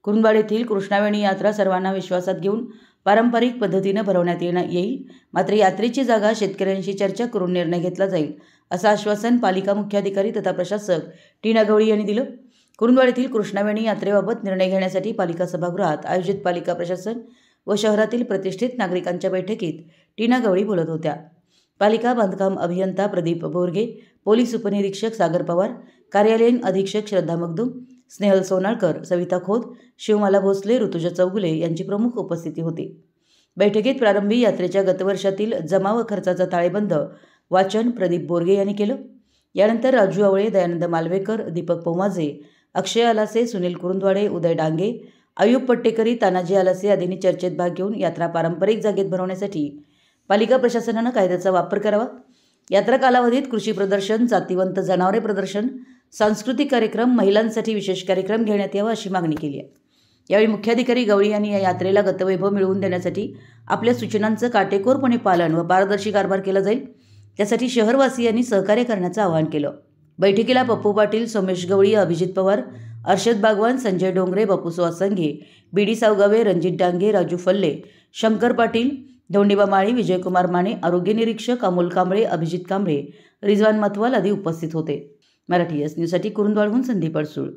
कुरुंदवाड येथील कृष्णावेणी यात्रा सर्वांना विश्वासात घेऊन पारंपरिक पद्धतीने भरवण्यात येईल। मात्र यात्रेची जागा शेतकऱ्यांशी चर्चा करून निर्णय घेतला जाईल, असं आश्वासन पालिका मुख्याधिकारी तथा प्रशासक टीना गवळी यांनी दिलं। कुरुंदवाड येथील कृष्णावेणी यात्रेबाबत निर्णय घेण्यासाठी पालिका सभागृहात आयोजित पालिका प्रशासन व शहरातील प्रतिष्ठित नागरिकांच्या बैठकीत टीना गवळी बोलत होत्या। पालिका बांधकाम अभियंता प्रदीप बोरगे, पोलीस उपनिरीक्षक सागर पवार, कार्यालयीन अधीक्षक श्रद्धा मगदूम, स्नेहल सोनाळकर, सविता खोत, शिवमाला भोसले, ऋतुजा चौगुले यांची प्रमुख उपस्थिती होती। बैठकीत प्रारंभी यात्रेच्या गतवर्षातील जमा व खर्चाचा ताळेबंद वाचन प्रदीप बोरगे यांनी केलं। यानंतर राजू आवळे, दयानंद मालवेकर, दीपक पोमाजे, अक्षय आलासे, सुनील कुरुंदवाडे, उदय डांगे, आयुब पट्टेकरी, तानाजी आलासे आदींनी चर्चेत भाग घेऊन यात्रा पारंपरिक जागेत भरवण्यासाठी पालिका प्रशासनाने कायद्याचा वापर करावा। यात्रा कालावधीत कृषी प्रदर्शन, जातीवंत जनावरे प्रदर्शन, सांस्कृतिक कार्यक्रम, महिलांसाठी विशेष कार्यक्रम घेण्यात यावा अशी मागणी केली आहे। यावेळी मुख्याधिकारी गवळी यांनी या यात्रेला गतवैभव मिळवून देण्यासाठी आपल्या सूचनांचं काटेकोरपणे पालन व पारदर्शी कारभार केला जाईल, त्यासाठी शहरवासियांनी सहकार्य करण्याचं आवाहन केलं। बैठकीला पप्पू पाटील, सोमेश गवळी, अभिजित पवार, अर्षद बागवान, संजय डोंगरे, बापू सुहासंगे, बीडी सावगावे, रणजित डांगे, राजू फल्ले, शंकर पाटील, धोंडीबा माळी, विजयकुमार माने, आरोग्य निरीक्षक अमोल कांबळे, अभिजित कांबळे, रिजवान मतवाल आदी उपस्थित होते। मराठी एस न्यूजसाठी कुरुंदवाडहून संदीप अडसूळ।